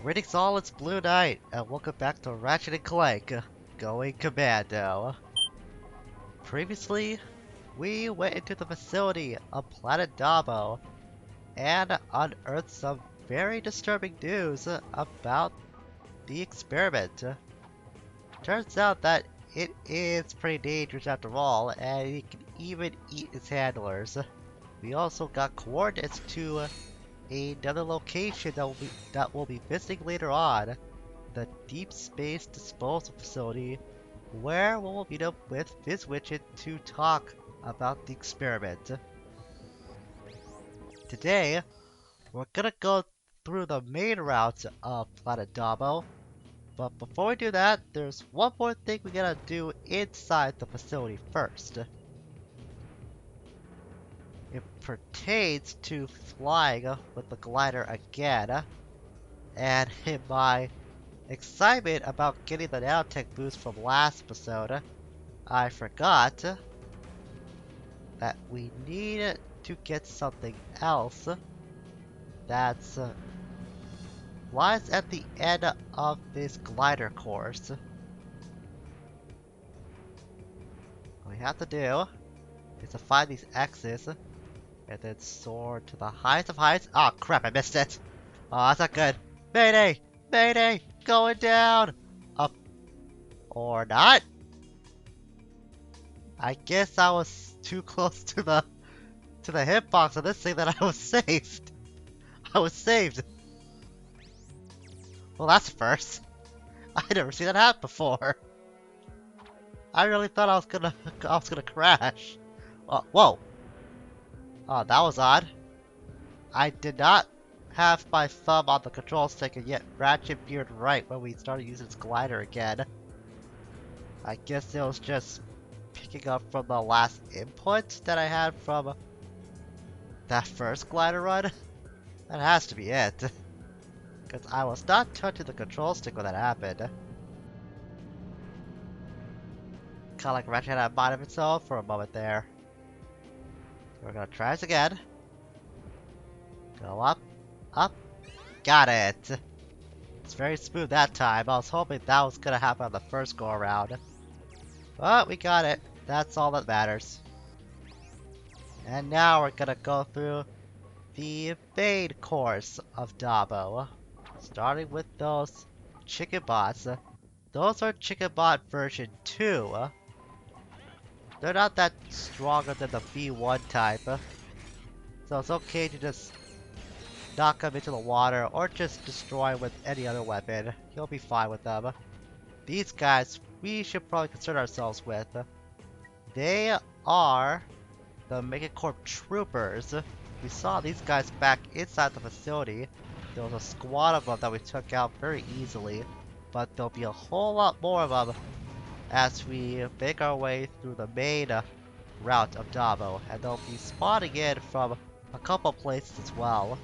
Greetings all, it's Blue Knight, and welcome back to Ratchet Clank, going Commando. Previously, we went into the facility of Planet Dabo and unearthed some very disturbing news about the experiment. Turns out that it is pretty dangerous after all, and it can even eat its handlers. We also got coordinates to another location that we'll be visiting later on, the Deep Space Disposal Facility, where we'll meet up with Fizzwitchet to talk about the experiment. Today, we're gonna go through the main routes of Planet Dabo, but before we do that, there's one more thing we gotta do inside the facility first. It pertains to flying with the glider again, and in my excitement about getting the nanotech boost from last episode, I forgot that we need to get something else that's lies at the end of this glider course. What we have to do is to find these X's and then soar to the highest of heights. Oh crap, I missed it. Oh, that's not good. Mayday! Mayday! Going down! Up. Or not? I guess I was too close to the hitbox of this thing that I was saved. I was saved. Well, that's a first. I never seen that happen before. I really thought I was gonna crash. Whoa. Oh, that was odd. I did not have my thumb on the control stick, and yet Ratchet veered right when we started using its glider again. I guess it was just picking up from the last input that I had from that first glider run. That has to be it. Because I was not touching the control stick when that happened. Kinda like Ratchet had a mind of itself for a moment there. We're gonna try this again. Go up, up, got it! It's very smooth that time. I was hoping that was gonna happen on the first go around. But we got it. That's all that matters. And now we're gonna go through the main course of Dabo. Starting with those chicken bots. Those are chicken bot version 2. They're not that stronger than the V1 type. So it's okay to just knock them into the water or just destroy them with any other weapon. You'll be fine with them. These guys we should probably concern ourselves with. They are the Megacorp troopers. We saw these guys back inside the facility. There was a squad of them that we took out very easily, but there'll be a whole lot more of them as we make our way through the main route of Dabo, and they'll be spawning in from a couple places as well.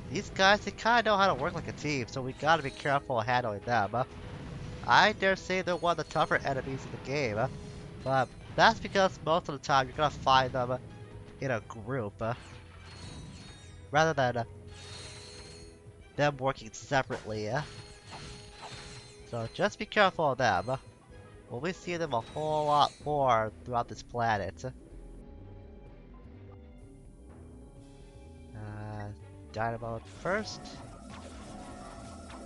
These guys, they kinda know how to work like a team, so we gotta be careful handling them. I dare say they're one of the tougher enemies in the game, but that's because most of the time you're gonna find them in a group, rather than them working separately. So just be careful of them. We'll be seeing them a whole lot more throughout this planet. Dynamo first.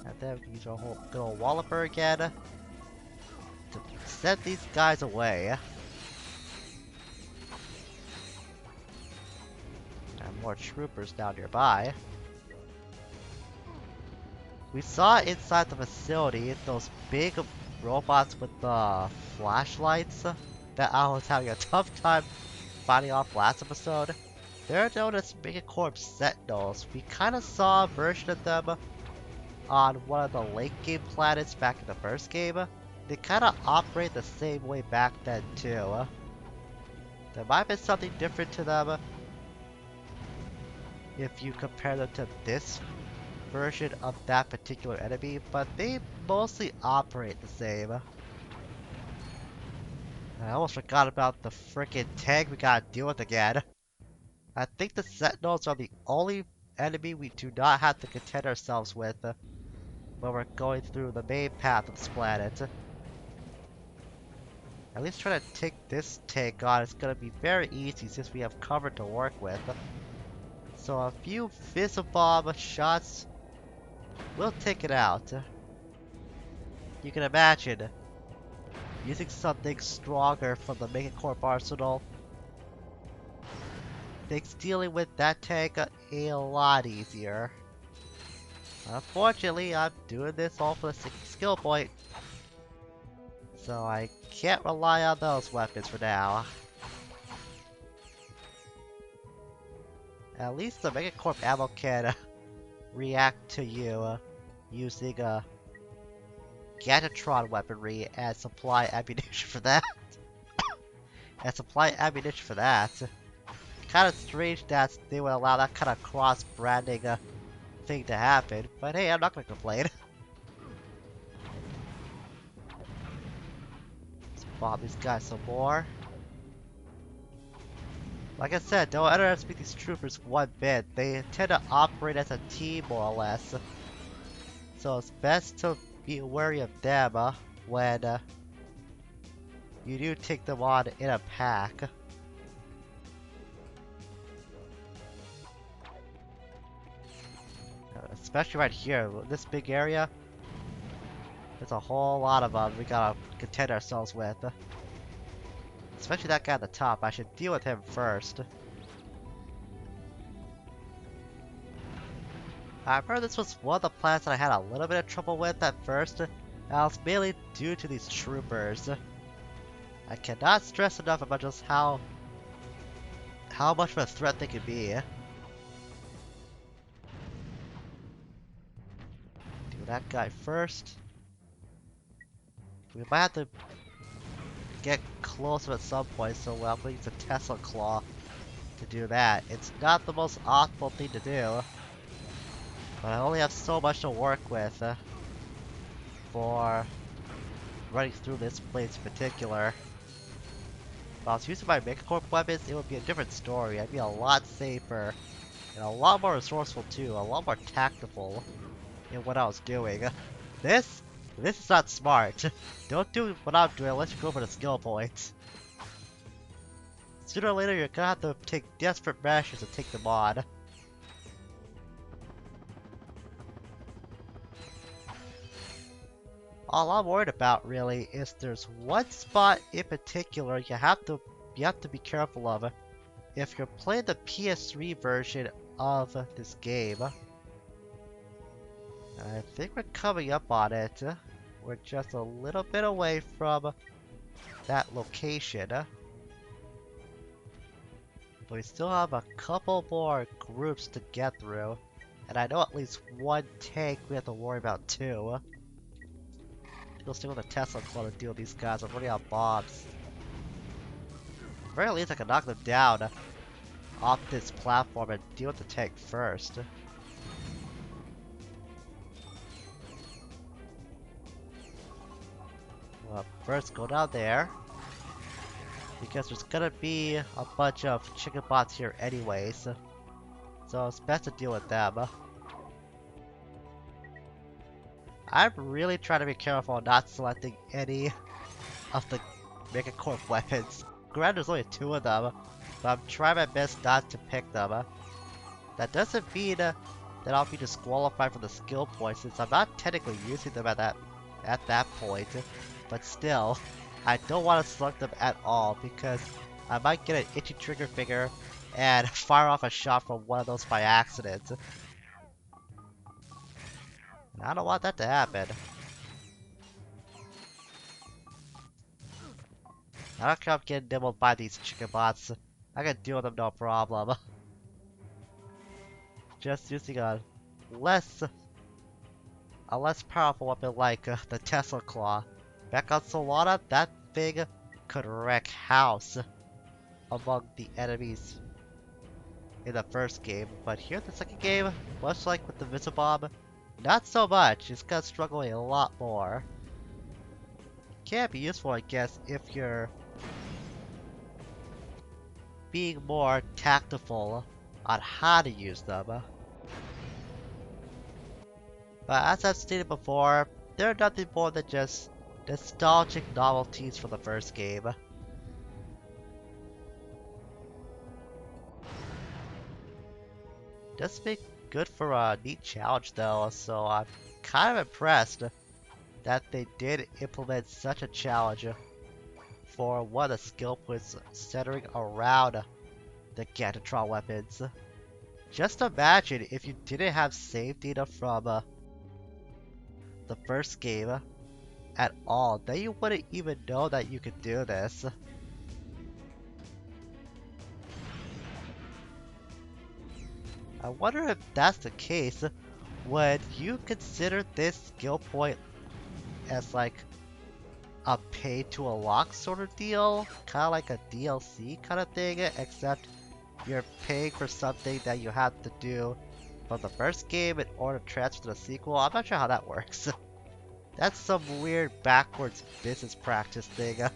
And then we use our whole good old Walloper again to send these guys away. And more troopers now nearby. We saw inside the facility those big robots with the flashlights that I was having a tough time fighting off last episode. They're known as Megacorp Sentinels. We kinda saw a version of them on one of the late game planets back in the first game. They kinda operate the same way back then too. There might have been something different to them if you compare them to this version of that particular enemy, but they mostly operate the same. I almost forgot about the frickin' tank we gotta deal with again. I think the Sentinels are the only enemy we do not have to contend ourselves with. when we're going through the main path of this planet. At least trying to take this tank on is gonna be very easy since we have cover to work with. So a few Fizzle-Bomb shots will take it out. You can imagine using something stronger from the Megacorp arsenal makes dealing with that tank a lot easier. Unfortunately, I'm doing this all for the skill point, so I can't rely on those weapons for now. At least the Megacorp ammo can react to you using Gadgetron weaponry and supply ammunition for that. Kind of strange that they would allow that kind of cross-branding thing to happen, but hey, I'm not gonna complain. Let's bomb these guys some more. Like I said, don't underestimate these troopers one bit. They tend to operate as a team, more or less. So it's best to be wary of them when you do take them on in a pack. Especially right here, this big area. There's a whole lot of them we gotta contend ourselves with. Especially that guy at the top. I should deal with him first. I remember this was one of the planets that I had a little bit of trouble with at first. And it was mainly due to these troopers. I cannot stress enough about just how much of a threat they can be. Do that guy first. We might have to get closer at some point, so I'm going to use a Tesla Claw to do that. It's not the most optimal thing to do, but I only have so much to work with for running through this place in particular. If I was using my Megacorp weapons, it would be a different story. I'd be a lot safer, and a lot more resourceful too, a lot more tactical in what I was doing. This is not smart. Don't do what I'm doing unless you go for the skill points. Sooner or later, you're gonna have to take desperate measures to take them on. All I'm worried about, really, is there's one spot in particular you have to be careful of if you're playing the PS3 version of this game. I think we're coming up on it. We're just a little bit away from that location. But we still have a couple more groups to get through. And I know at least one tank we have to worry about too. We'll stick with the Tesla Claw to deal with these guys. I'm running out of bombs. At the very least I can knock them down off this platform and deal with the tank first. First, go down there, because there's gonna be a bunch of chicken bots here anyways, so it's best to deal with them. I'm really trying to be careful not selecting any of the Megacorp weapons. Granted, there's only 2 of them, but I'm trying my best not to pick them. That doesn't mean that I'll be disqualified from the skill points, since I'm not technically using them at that point. But still, I don't want to select them at all because I might get an itchy trigger finger and fire off a shot from one of those by accident. And I don't want that to happen. I don't care if I'm getting nibbled by these chicken bots. I can deal with them no problem. Just using a less powerful weapon like the Tesla Claw. Back on Solana, that thing could wreck house among the enemies in the first game. But here in the second game, much like with the Fizzle-Bomb, not so much. It's gonna struggle a lot more. Can be useful, I guess, if you're being more tactful on how to use them. But as I've stated before, they're nothing more than just nostalgic novelties from the first game. Does make good for a neat challenge though, so I'm kind of impressed that they did implement such a challenge for one of the skill points centering around the Gantatron weapons. Just imagine if you didn't have save data from the first game at all, then you wouldn't even know that you could do this. I wonder if that's the case, would you consider this skill point as like a pay to unlock sort of deal? Kind of like a DLC kind of thing, except you're paying for something that you have to do from the first game in order to transfer to the sequel. I'm not sure how that works. That's some weird backwards business practice thing that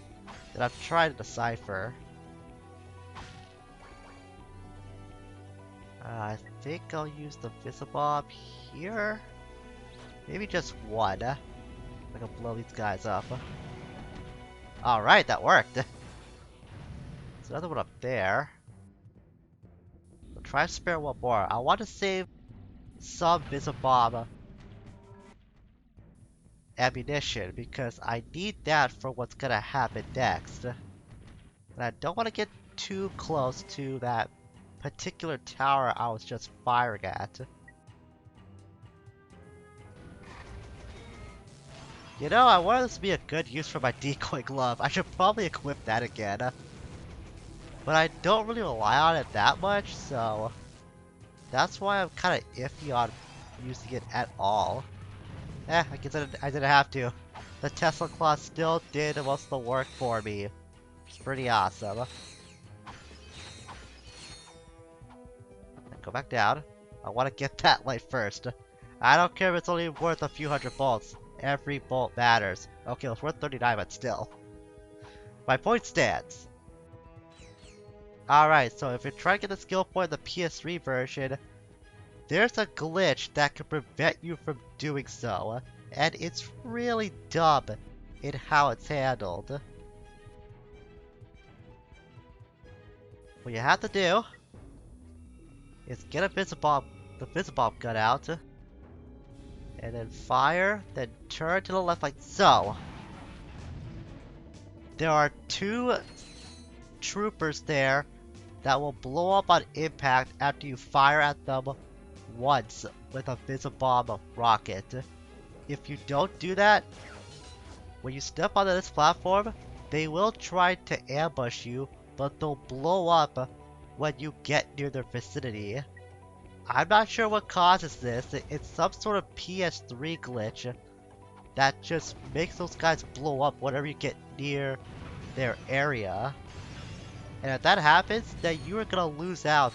I'm trying to decipher. I think I'll use the Visibob here. Maybe just one. I can blow these guys up. Alright, that worked. There's another one up there. We'll try to spare one more. I want to save some Visibob ammunition because I need that for what's gonna happen next. And I don't want to get too close to that particular tower I was just firing at. You know, I want this to be a good use for my decoy glove. I should probably equip that again. But I don't really rely on it that much, so that's why I'm kind of iffy on using it at all. I guess I didn't have to. The Tesla Claw still did most of the work for me. It's pretty awesome. Go back down. I want to get that light first. I don't care if it's only worth a few hundred bolts. Every bolt matters. Okay, it's worth 39, but still. My point stands. Alright, so if you're trying to get the skill point in the PS3 version, there's a glitch that can prevent you from doing so. And it's really dumb in how it's handled. What you have to do is get the Visibob gun out, and then fire, then turn to the left like so. There are two troopers there that will blow up on impact after you fire at them once with a Visibob rocket. If you don't do that, when you step onto this platform, they will try to ambush you, but they'll blow up when you get near their vicinity. I'm not sure what causes this. It's some sort of PS3 glitch that just makes those guys blow up whenever you get near their area. And if that happens, then you are gonna lose out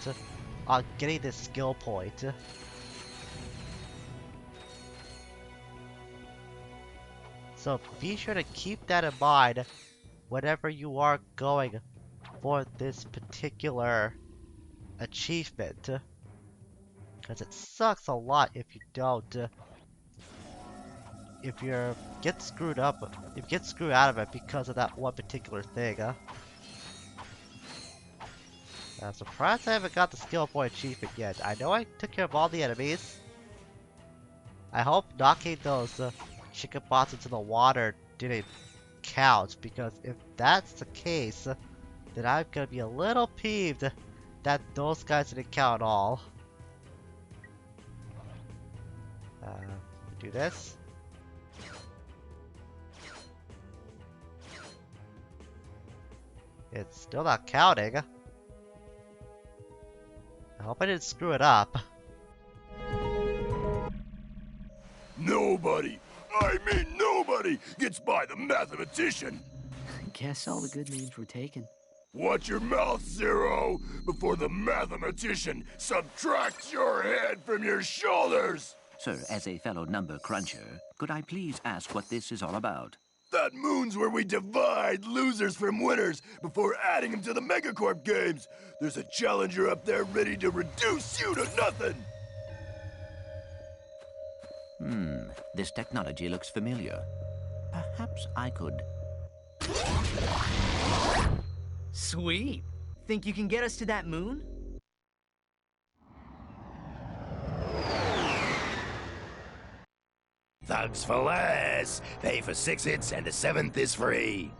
on getting this skill point. So be sure to keep that in mind whenever you are going for this particular achievement. Because it sucks a lot if you don't. If you get screwed up, if you get screwed out of it because of that one particular thing. I'm surprised I haven't got the skill point achievement yet. I know I took care of all the enemies. I hope knocking those chicken bots into the water didn't count, because if that's the case, then I'm gonna be a little peeved that those guys didn't count at all. Do this. It's still not counting. I hope I didn't screw it up. Nobody, I mean nobody, gets by the mathematician. Guess all the good names were taken. Watch your mouth, Zero, before the mathematician subtracts your head from your shoulders. Sir, as a fellow number cruncher, could I please ask what this is all about? That moon's where we divide losers from winners before adding them to the Megacorp games. There's a challenger up there ready to reduce you to nothing. This technology looks familiar. Perhaps I could... Sweet. Think you can get us to that moon? Thugs for less. Pay for 6 hits and the 7th is free.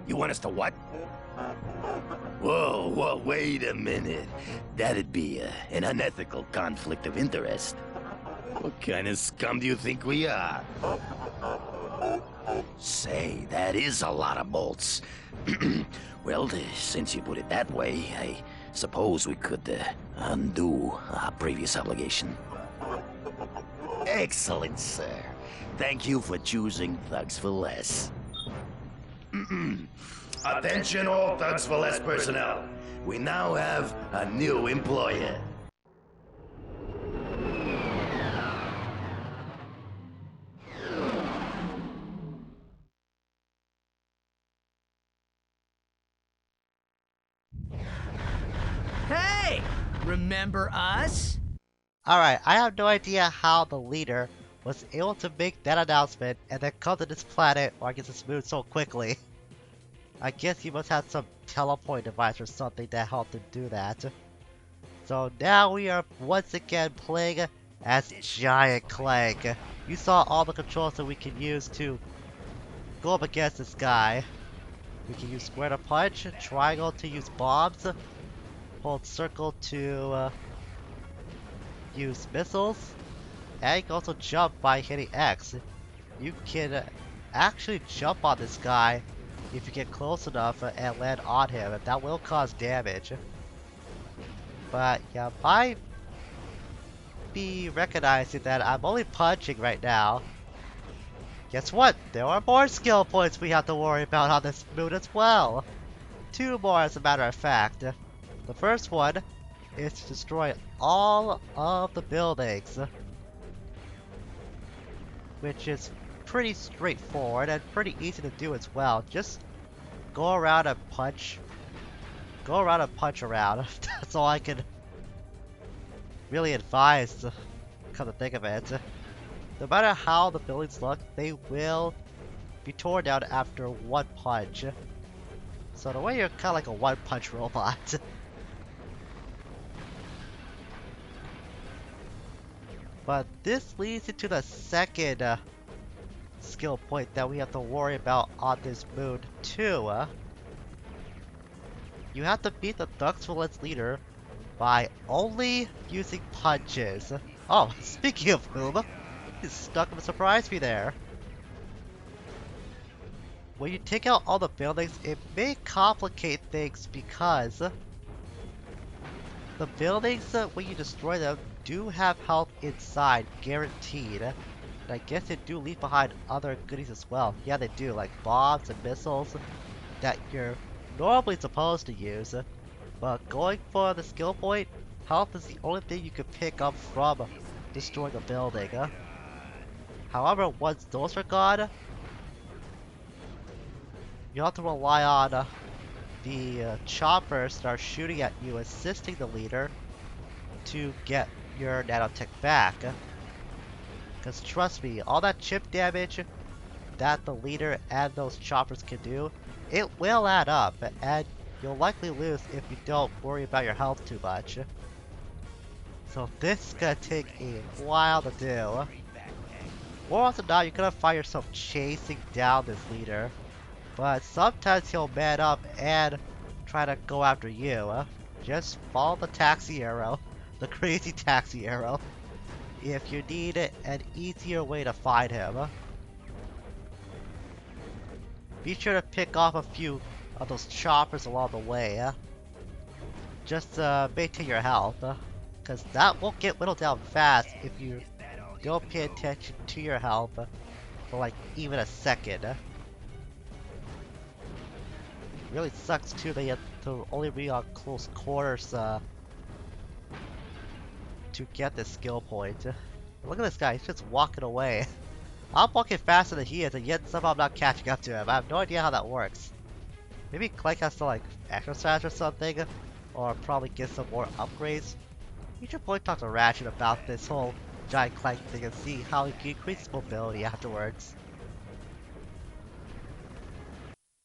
You want us to what? Whoa, wait a minute. That'd be an unethical conflict of interest. What kind of scum do you think we are? Say, that is a lot of bolts. Well, since you put it that way, I suppose we could undo our previous obligation. Excellent, sir. Thank you for choosing Thugs for Less. Attention all Thugs for Less personnel. We now have a new employer. Hey! Remember us? Alright, I have no idea how the leader was able to make that announcement and then come to this planet, or I guess this moon, so quickly. I guess he must have some teleport device or something that helped him do that. So now we are once again playing as Giant Clank. You saw all the controls that we can use to go up against this guy. We can use square to punch, triangle to use bombs, hold circle to use missiles, and you can also jump by hitting X. You can actually jump on this guy if you get close enough and land on him, and that will cause damage. But yeah, might be recognizing that I'm only punching right now. Guess what? There are more skill points we have to worry about on this moon as well. 2 more as a matter of fact. The first one is to destroy all of the buildings, which is pretty straightforward and pretty easy to do as well. Just go around and punch. Go around and punch around. That's all I can really advise, come to think of it. No matter how the buildings look, they will be torn down after 1 punch. So in a way, you're kind of like a 1-punch robot. But this leads into the second skill point that we have to worry about on this moon too. You have to beat the Thugs for Less leader by only using punches. Oh, speaking of whom, he's stuck in a surprise me there. When you take out all the buildings, it may complicate things because the buildings, when you destroy them, do have health inside, guaranteed. And I guess they do leave behind other goodies as well. Yeah, they do, like bombs and missiles that you're normally supposed to use. But going for the skill point, health is the only thing you can pick up from destroying a building. However, once those are gone, you have to rely on the choppers that are shooting at you, assisting the leader to get your nanotech back. Because trust me, all that chip damage that the leader and those choppers can do, it will add up, and you'll likely lose if you don't worry about your health too much. So this is gonna take a while to do. More often than not, you're gonna find yourself chasing down this leader, but sometimes he'll man up and try to go after you. Just follow the taxi arrow, the crazy taxi arrow, if you need an easier way to find him. Be sure to pick off a few of those choppers along the way. Just maintain your health, because that won't get whittled down fast if you don't pay attention to your health for like even a second. Really sucks too that you have to only be on close quarters to get this skill point. Look at this guy, he's just walking away. I'm walking faster than he is, and yet somehow I'm not catching up to him. I have no idea how that works. Maybe Clank has to like exercise or something, or probably get some more upgrades. You should probably talk to Ratchet about this whole giant clank thing and see how it can increase mobility afterwards.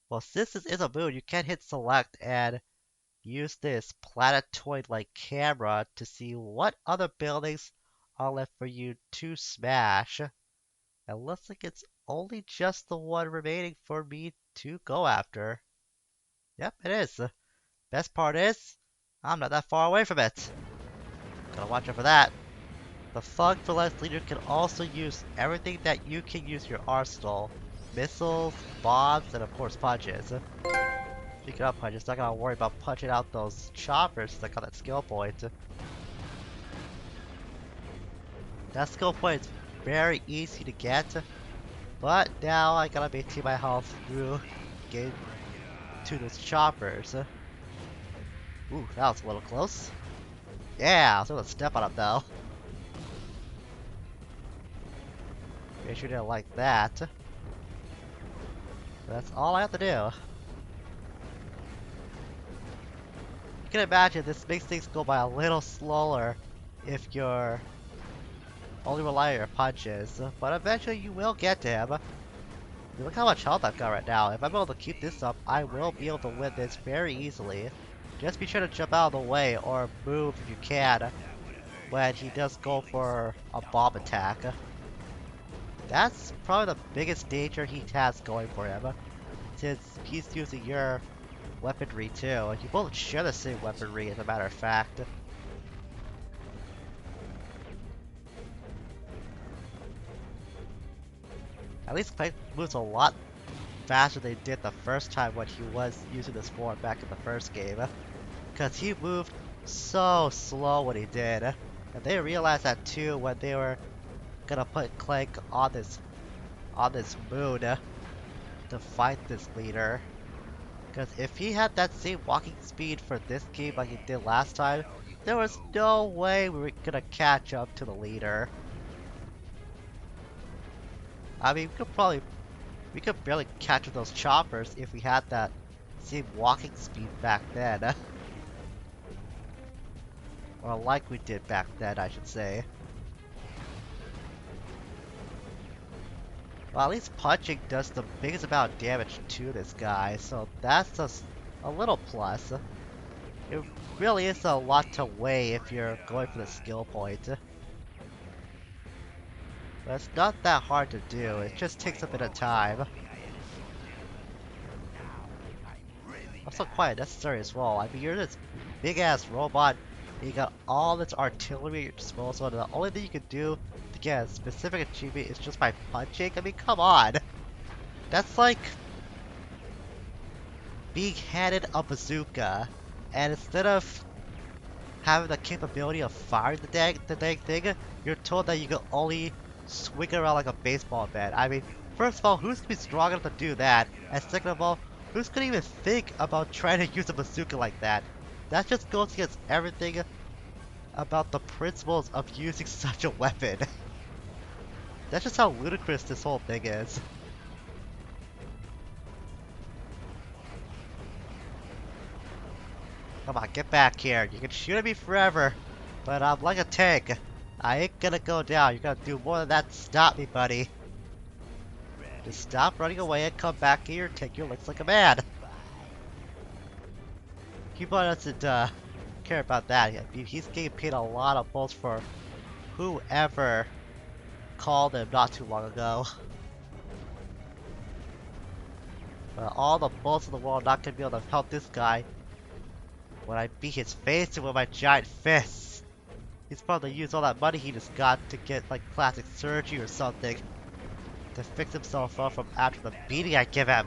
Well, since this is a moon, you can hit select and use this planetoid-like camera to see what other buildings are left for you to smash. It looks like it's only just the one remaining for me to go after. Yep, it is. Best part is, I'm not that far away from it. Gotta watch out for that. The Thug for Less leader can also use everything that you can use your arsenal. Missiles, bombs, and of course punches. Speaking of punches, not gonna worry about punching out those choppers that got that skill point. That skill point is very easy to get, but now I gotta maintain my health through getting to those choppers. Ooh, that was a little close. Yeah, I was able to step on him though. Make sure you didn't like that. That's all I have to do. You can imagine this makes things go by a little slower if you're only relying on your punches, but eventually you will get to him. Look how much health I've got right now. If I'm able to keep this up, I will be able to win this very easily. Just be sure to jump out of the way or move if you can when he does go for a bomb attack. That's probably the biggest danger he has going for him, since he's using your weaponry too. You both share the same weaponry, as a matter of fact. At least Clank moves a lot faster than he did the first time when he was using this form back in the first game. Because he moved so slow when he did. And they realized that too when they were gonna put Clank on this moon to fight this leader. Because if he had that same walking speed for this game like he did last time, there was no way we were gonna catch up to the leader. I mean, we could barely catch up those choppers if we had that same walking speed back then. Or like we did back then, I should say. Well, at least punching does the biggest amount of damage to this guy, so that's just a little plus. It really is a lot to weigh if you're going for the skill point. But it's not that hard to do, it just takes a bit of time. Also quite necessary as well. I mean, you're this big-ass robot, and you got all this artillery at your disposal, and the only thing you can do to get a specific achievement is just by punching? I mean, come on! That's like being handed a bazooka, and instead of having the capability of firing the dang thing, you're told that you can only swing it around like a baseball bat. I mean, first of all, who's gonna be strong enough to do that? And second of all, who's gonna even think about trying to use a bazooka like that? That just goes against everything about the principles of using such a weapon. That's just how ludicrous this whole thing is. Come on, get back here. You can shoot at me forever, but I'm like a tank. I ain't gonna go down. You're gonna do more than that to stop me, buddy. Just stop running away and come back here and take your licks like a man. People doesn't care about that. He's getting paid a lot of bullets for whoever called him not too long ago. But all the bullets in the world are not gonna be able to help this guy when I beat his face in with my giant fists. He's probably used all that money he just got to get like plastic surgery or something to fix himself up from after the beating I give him.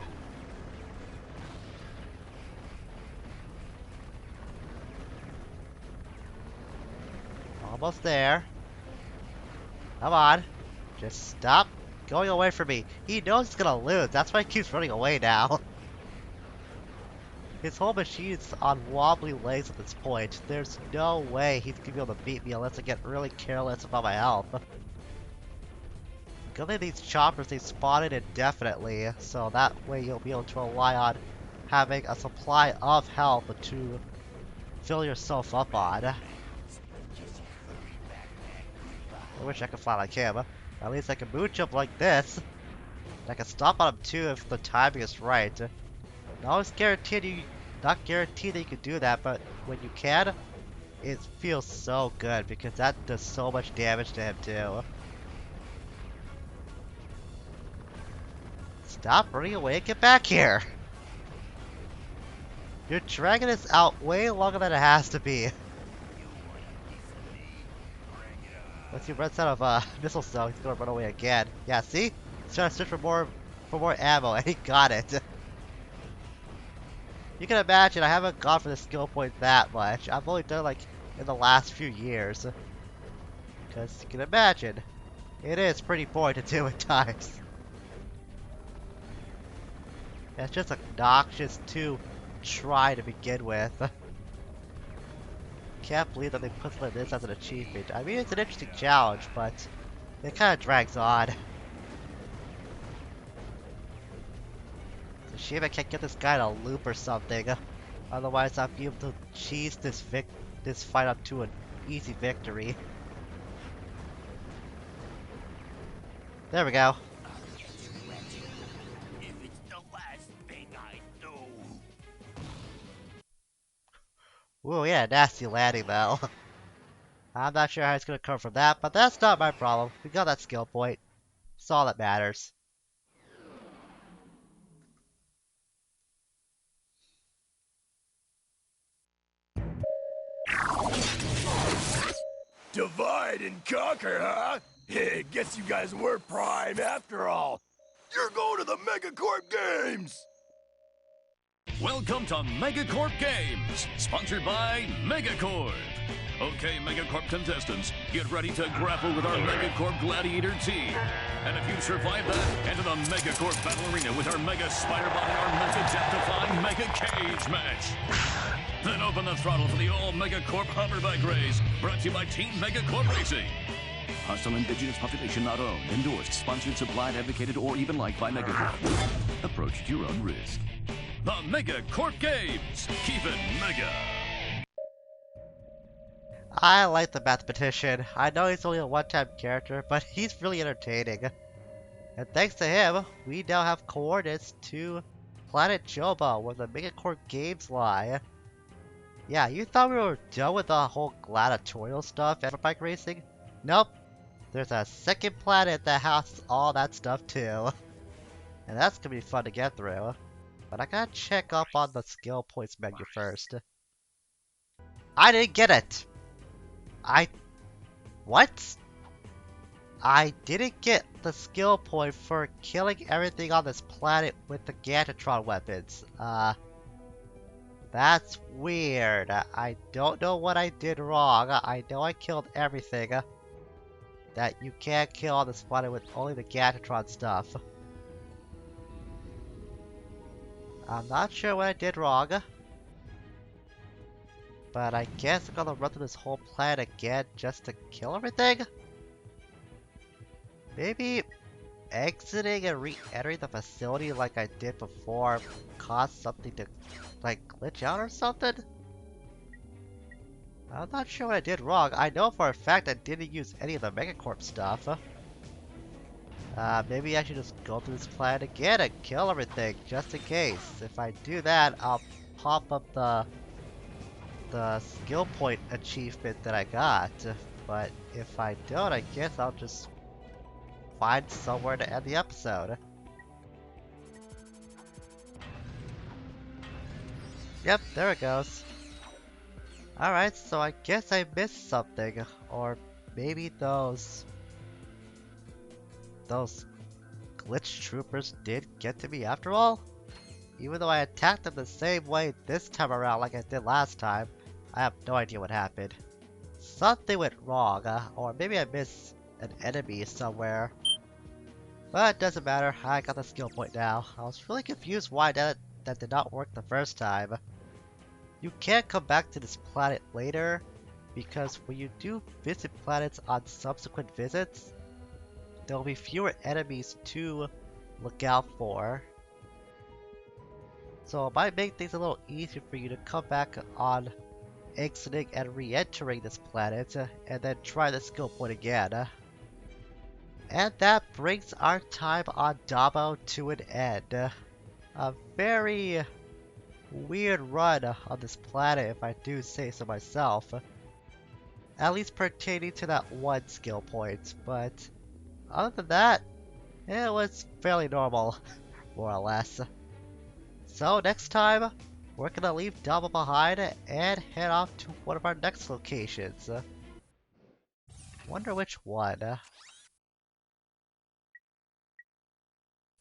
Almost there. Come on. Just stop going away from me. He knows he's gonna lose. That's why he keeps running away now. His whole machine's on wobbly legs at this point. There's no way he's gonna be able to beat me unless I get really careless about my health. Good thing these choppers, they spawn it indefinitely, so that way you'll be able to rely on having a supply of health to fill yourself up on. I wish I could fly like him. At least I can moon jump like this. I can stop on him too if the timing is right. Not always guaranteed not guaranteed that you can do that, but when you can, it feels so good because that does so much damage to him too. Stop running away and get back here! Your dragon is out way longer than it has to be. Once he runs out of missile cell, he's gonna run away again. Yeah, see? He's trying to search for more ammo, and he got it. You can imagine I haven't gone for the skill point that much. I've only done like in the last few years. Because you can imagine, it is pretty boring to do at times. It's just obnoxious to try to begin with. Can't believe that they put something like this as an achievement. I mean, it's an interesting challenge, but it kind of drags on. It's a shame I can't get this guy to loop or something. Otherwise, I'll be able to cheese this fight up to an easy victory. There we go. Ooh, yeah, nasty landing though. I'm not sure how it's gonna come from that, but that's not my problem. We got that skill point. It's all that matters. Divide and conquer, huh? Guess you guys were prime after all. You're going to the Megacorp Games! Welcome to Megacorp Games, sponsored by Megacorp. Okay, Megacorp contestants, get ready to grapple with our Megacorp Gladiator team. And if you survive that, enter the Megacorp Battle Arena with our Mega Spider-Bot and our Mega Death-defying Mega Cage match. Then open the throttle for the all-Megacorp Hoverbike Race, brought to you by Team Megacorp Racing. Hostile indigenous population not owned, endorsed, sponsored, supplied, advocated, or even liked by Megacorp. Approach at your own risk. The Megacorp Games. Keep it mega. I like the mathematician. I know he's only a one-time character, but he's really entertaining. And thanks to him, we now have coordinates to Planet Joba, where the Megacorp Games lie. Yeah, you thought we were done with the whole gladiatorial stuff and bike racing? Nope. There's a second planet that has all that stuff too. And that's gonna be fun to get through. But I gotta check up on the skill points menu first. I didn't get it! What? I didn't get the skill point for killing everything on this planet with the Gantatron weapons. That's weird. I don't know what I did wrong. I know I killed everything that you can't kill on this planet with only the Gantatron stuff. I'm not sure what I did wrong. But I guess I'm gonna run through this whole planet again just to kill everything? Maybe exiting and re-entering the facility like I did before caused something to like glitch out or something? I'm not sure what I did wrong. I know for a fact I didn't use any of the Megacorp stuff. Maybe I should just go through this planet again and kill everything, just in case. If I do that, I'll pop up the skill point achievement that I got. But if I don't, I guess I'll just find somewhere to end the episode. Yep, there it goes. Alright, so I guess I missed something. Or maybe those glitch troopers did get to me after all? Even though I attacked them the same way this time around like I did last time, I have no idea what happened. Something went wrong, or maybe I missed an enemy somewhere. But it doesn't matter, I got the skill point now. I was really confused why that did not work the first time. You can't come back to this planet later, because when you do visit planets on subsequent visits, there will be fewer enemies to look out for. So it might make things a little easier for you to come back on exiting and re-entering this planet, and then try the skill point again. And that brings our time on Dabo to an end. A very weird run on this planet, if I do say so myself. At least pertaining to that one skill point, but other than that, it was fairly normal, more or less. So next time, we're gonna leave Dabo behind and head off to one of our next locations. Wonder which one.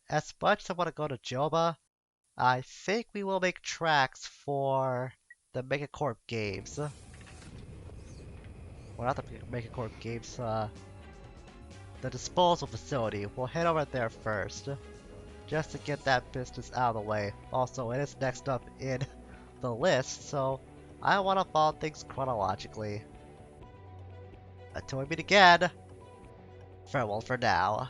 As much as I want to go to Joba, I think we will make tracks for the Megacorp games. Well, not the Megacorp games, the disposal facility. We'll head over there first, just to get that business out of the way. Also, it is next up in the list, so I want to follow things chronologically. Until we meet again, farewell for now.